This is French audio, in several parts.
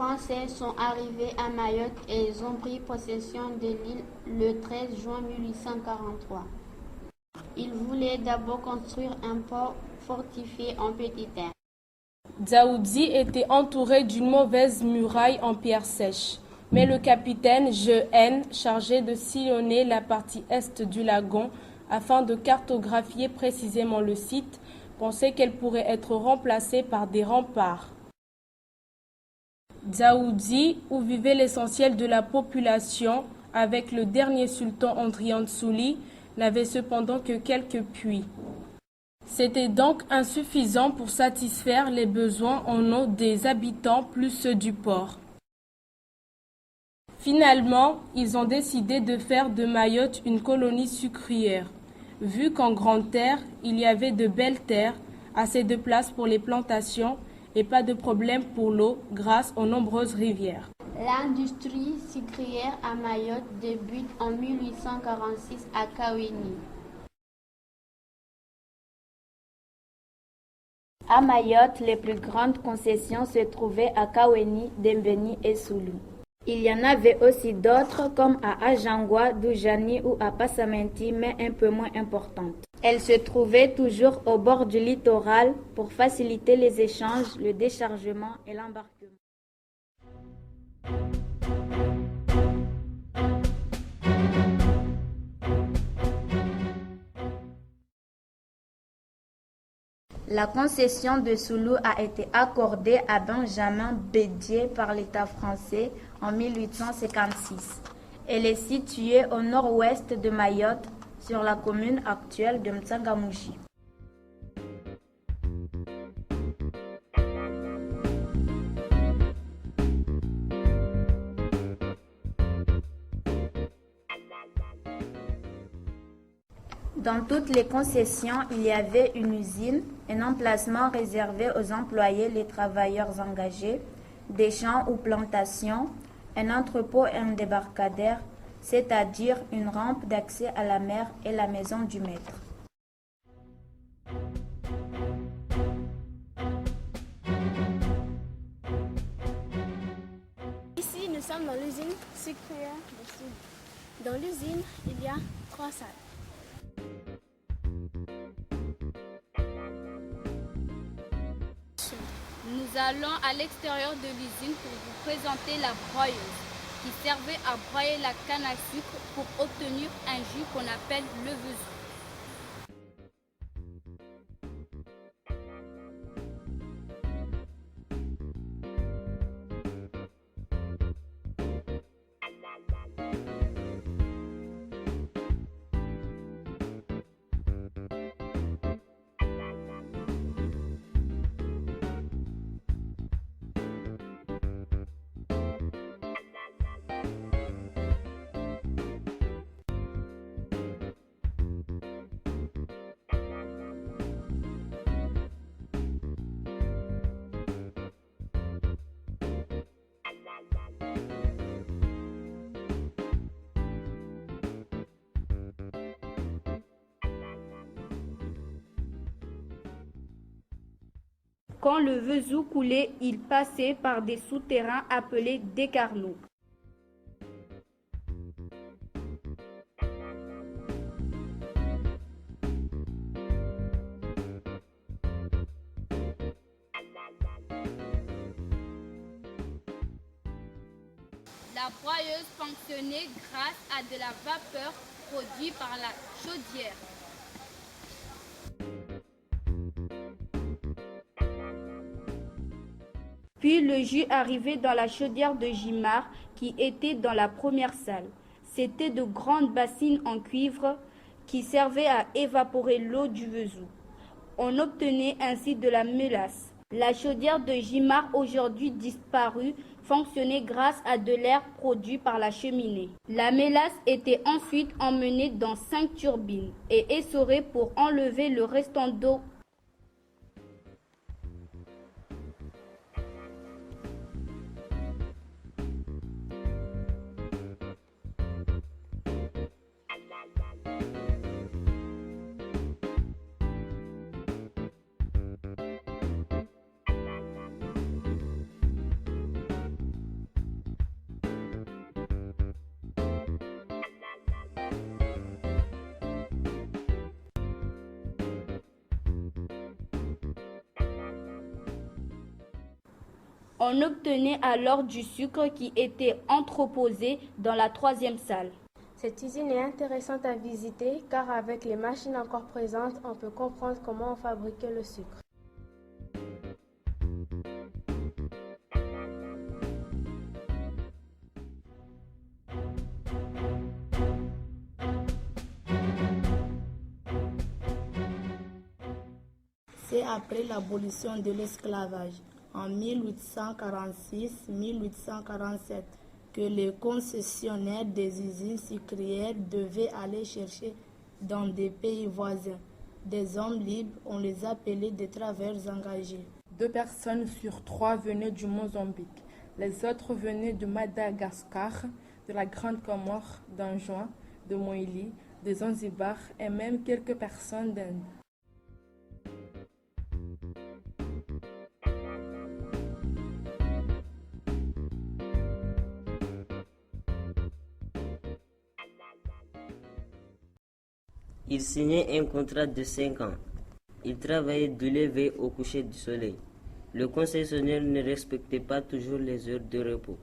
Français sont arrivés à Mayotte et ils ont pris possession de l'île le 13 juin 1843. Ils voulaient d'abord construire un port fortifié en petite terre. Dzaoudzi était entouré d'une mauvaise muraille en pierre sèche, mais le capitaine Jehan, chargé de sillonner la partie est du lagon afin de cartographier précisément le site, pensait qu'elle pourrait être remplacée par des remparts. Dzaoudzi, où vivait l'essentiel de la population, avec le dernier sultan Andrian Souli, n'avait cependant que quelques puits. C'était donc insuffisant pour satisfaire les besoins en eau des habitants plus ceux du port. Finalement, ils ont décidé de faire de Mayotte une colonie sucrière. Vu qu'en grande terre, il y avait de belles terres, assez de place pour les plantations et pas de problème pour l'eau grâce aux nombreuses rivières. L'industrie sucrière à Mayotte débute en 1846 à Kaweni. À Mayotte, les plus grandes concessions se trouvaient à Kaweni, Dembeni et Soulou. Il y en avait aussi d'autres comme à Ajangwa, Doujani ou à Passamenti, mais un peu moins importantes. Elles se trouvaient toujours au bord du littoral pour faciliter les échanges, le déchargement et l'embarquement. La concession de Soulou a été accordée à Benjamin Bédier par l'État français en 1856. Elle est située au nord-ouest de Mayotte, sur la commune actuelle de M'Tsangamouji. Dans toutes les concessions, il y avait une usine, un emplacement réservé aux employés, les travailleurs engagés, des champs ou plantations, un entrepôt et un débarcadère, c'est-à-dire une rampe d'accès à la mer et la maison du maître. Ici, nous sommes dans l'usine sucrière de Soulou. Dans l'usine, il y a 3 salles. Nous allons à l'extérieur de l'usine pour vous présenter la broyeuse, qui servait à broyer la canne à sucre pour obtenir un jus qu'on appelle le vezou. Quand le vezou coulait, il passait par des souterrains appelés décarlots. La broyeuse fonctionnait grâce à de la vapeur produite par la chaudière. Puis le jus arrivait dans la chaudière de Jimar qui était dans la première salle. C'étaient de grandes bassines en cuivre qui servaient à évaporer l'eau du vezou. On obtenait ainsi de la mélasse. La chaudière de Jimar, aujourd'hui disparue, fonctionnait grâce à de l'air produit par la cheminée. La mélasse était ensuite emmenée dans 5 turbines et essorée pour enlever le restant d'eau. On obtenait alors du sucre qui était entreposé dans la troisième salle. Cette usine est intéressante à visiter car avec les machines encore présentes, on peut comprendre comment on fabriquait le sucre. C'est après l'abolition de l'esclavage en 1846-1847 que les concessionnaires des usines sucrières devaient aller chercher dans des pays voisins des hommes libres, on les appelait des travailleurs engagés. 2 personnes sur 3 venaient du Mozambique. Les autres venaient de Madagascar, de la Grande Comore, d'Anjouan, de Moïli, de Zanzibar et même quelques personnes d'Inde. Il signait un contrat de 5 ans. Il travaillait du lever au coucher du soleil. Le concessionnaire ne respectait pas toujours les heures de repos.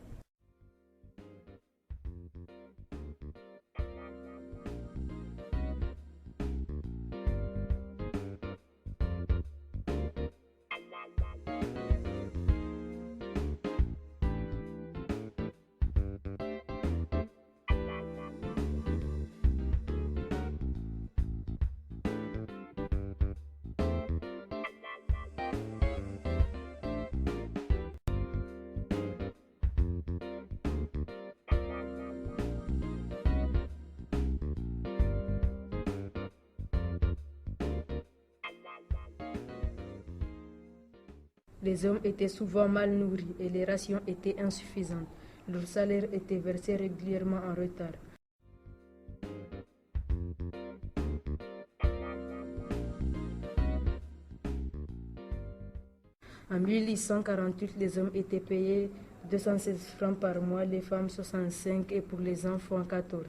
Les hommes étaient souvent mal nourris et les rations étaient insuffisantes. Leur salaire était versé régulièrement en retard. En 1848, les hommes étaient payés 216 francs par mois, les femmes 65 et pour les enfants 14.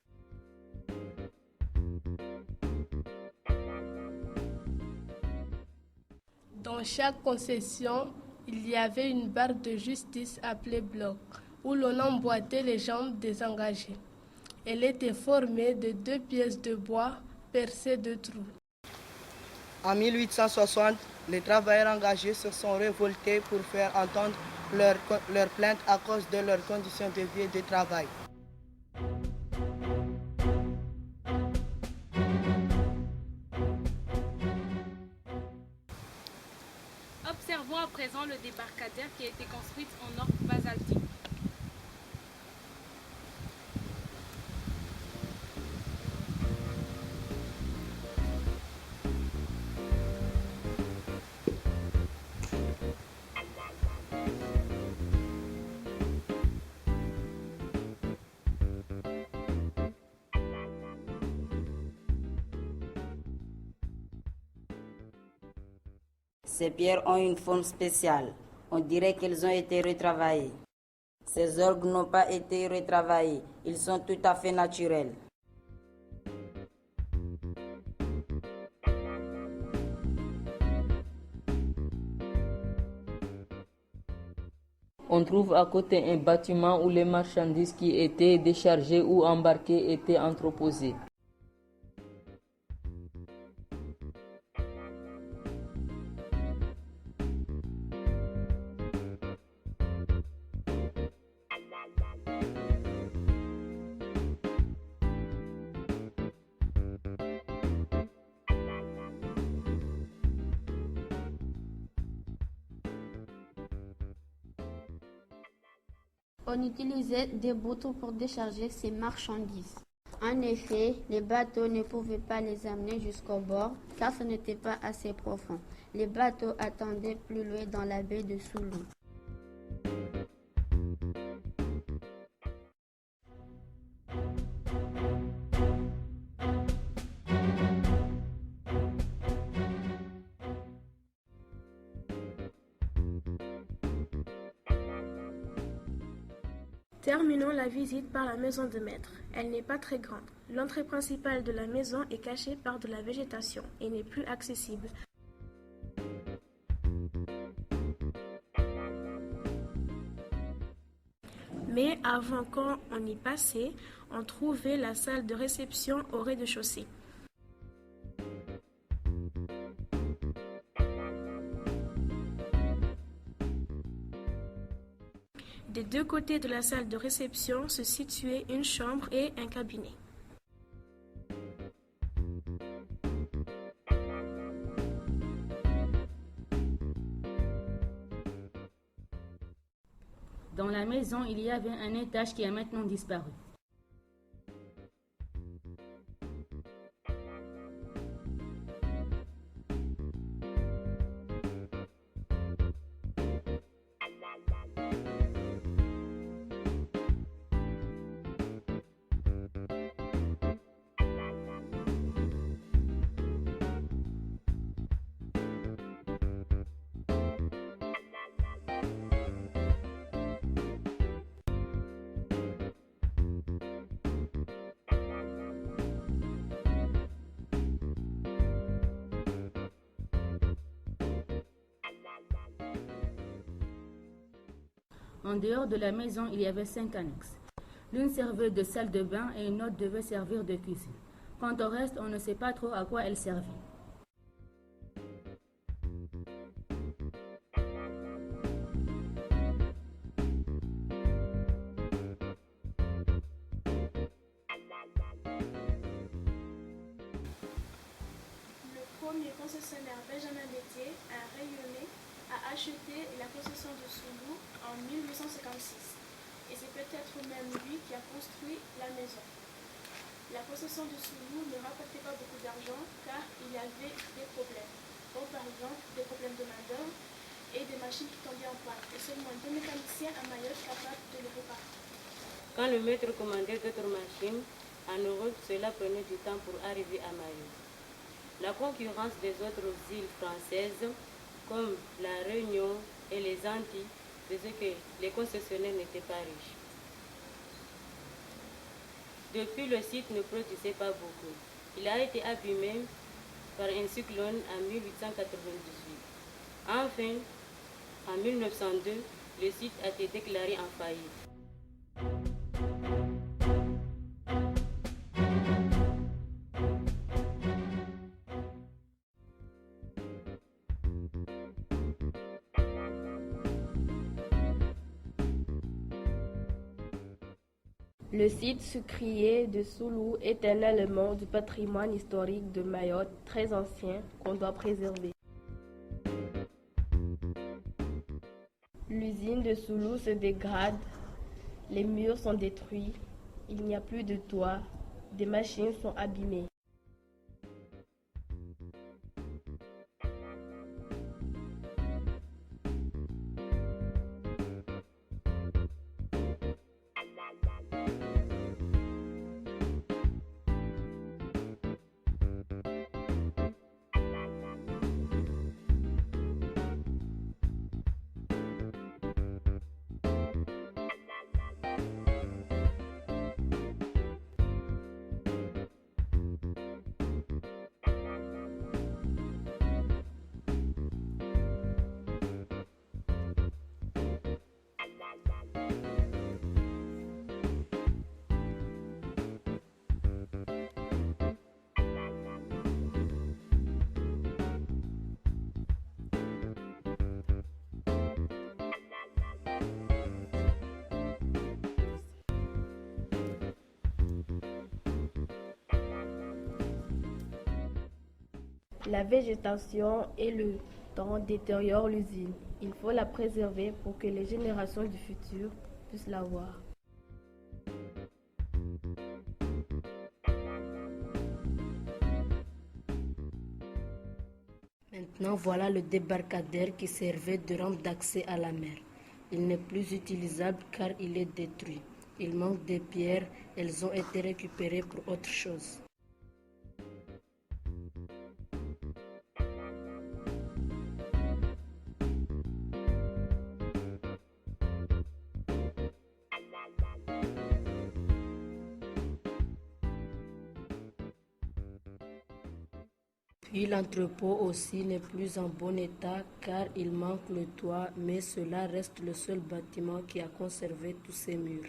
Dans chaque concession, il y avait une barre de justice appelée bloc, où l'on emboîtait les jambes des engagés. Elle était formée de 2 pièces de bois percées de trous. En 1860, les travailleurs engagés se sont révoltés pour faire entendre leur plainte à cause de leurs conditions de vie et de travail. Observons à présent le débarcadère qui a été construit en or basaltique. Ces pierres ont une forme spéciale. On dirait qu'elles ont été retravaillées. Ces orgues n'ont pas été retravaillés. Ils sont tout à fait naturels. On trouve à côté un bâtiment où les marchandises qui étaient déchargées ou embarquées étaient entreposées. On utilisait des bateaux pour décharger ces marchandises. En effet, les bateaux ne pouvaient pas les amener jusqu'au bord car ce n'était pas assez profond. Les bateaux attendaient plus loin dans la baie de Soulou. Terminons la visite par la maison de maître. Elle n'est pas très grande. L'entrée principale de la maison est cachée par de la végétation et n'est plus accessible. Mais avant, quand on y passait, on trouvait la salle de réception au rez-de-chaussée. Des deux côtés de la salle de réception se situait une chambre et un cabinet. Dans la maison, il y avait un étage qui a maintenant disparu. En dehors de la maison, il y avait 5 annexes. L'une servait de salle de bain et une autre devait servir de cuisine. Quant au reste, on ne sait pas trop à quoi elle servait. Le premier concessionnaire Benjamin Bétier a acheté la concession de Soulou en 1856. Et c'est peut-être même lui qui a construit la maison. La concession de Soulou ne rapportait pas beaucoup d'argent car il y avait des problèmes. Comme par exemple des problèmes de main-d'œuvre et des machines qui tombaient en panne. Et seulement 2 mécaniciens à Mayotte capables de les réparer. Quand le maître commandait d'autres machines, en Europe, cela prenait du temps pour arriver à Mayotte. La concurrence des autres îles françaises, comme la Réunion et les Antilles, faisait que les concessionnaires n'étaient pas riches. Depuis, le site ne produisait pas beaucoup. Il a été abîmé par un cyclone en 1898. Enfin, en 1902, le site a été déclaré en faillite. Le site sucrier de Soulou est un élément du patrimoine historique de Mayotte très ancien qu'on doit préserver. L'usine de Soulou se dégrade, les murs sont détruits, il n'y a plus de toit, des machines sont abîmées. La végétation et le temps détériorent l'usine. Il faut la préserver pour que les générations du futur puissent la voir. Maintenant, voilà le débarcadère qui servait de rampe d'accès à la mer. Il n'est plus utilisable car il est détruit. Il manque des pierres, elles ont été récupérées pour autre chose. Puis l'entrepôt aussi n'est plus en bon état car il manque le toit, mais cela reste le seul bâtiment qui a conservé tous ses murs.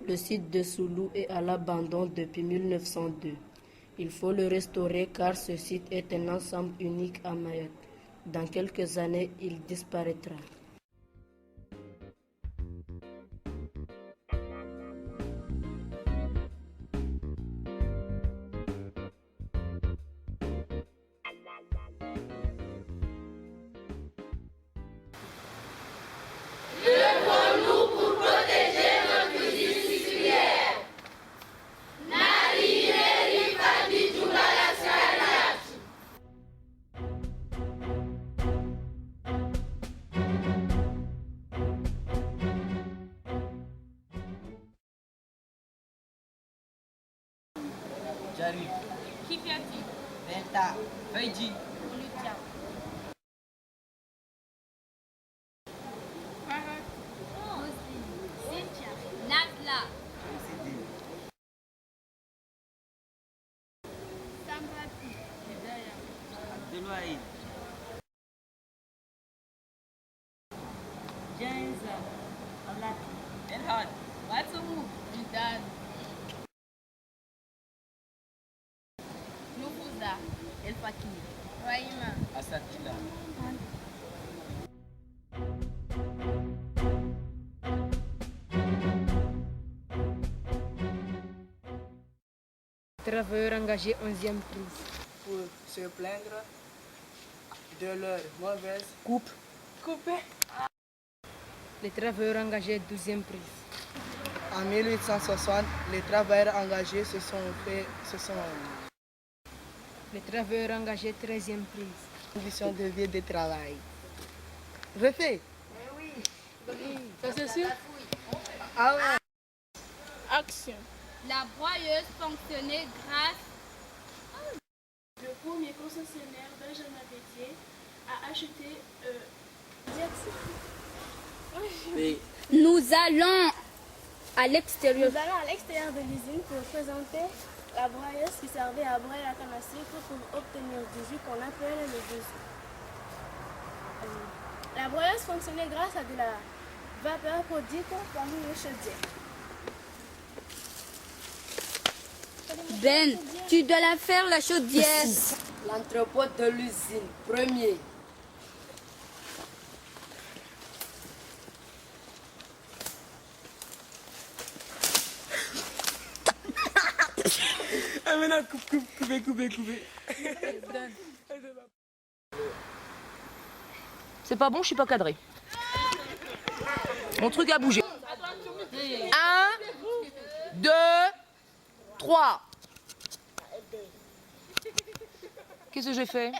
Le site de Soulou est à l'abandon depuis 1902. Il faut le restaurer car ce site est un ensemble unique à Mayotte. Dans quelques années, il disparaîtra. J'arrive. Qui vient-il? Venta. Heidi. On lui tient. Cynthia. Nazla. Sambapi. Abdelwahid. Jainza. Alaki. Elhad. Watumu. Jidan. Nufuza. El Fakir. Raima. Asatila. Travailleurs engagés 11e prise. Pour se plaindre de leur mauvaise Coupé. Les travailleurs engagés 12e prise. En 1860, les travailleurs engagés se sont Les travailleurs engagés 13e prise. conditions de vie de travail. Refait. Ça c'est sûr? Ah ouais. Action. La broyeuse fonctionnait grâce. Le premier concessionnaire Benjamin Bétier a acheté Nous allons à l'extérieur. Nous allons à l'extérieur de l'usine pour présenter la broyeuse qui servait à broyer la canne à sucre pour obtenir du jus qu'on appelle le besoin. La broyeuse fonctionnait grâce à de la vapeur produite par une chaudière. Ben, tu dois la faire la chaudière. L'entrepôt de l'usine, premier. Ah maintenant, coupez. C'est pas bon, je suis pas cadré. Mon truc a bougé. 1, 2, 3. Qu'est-ce que j'ai fait?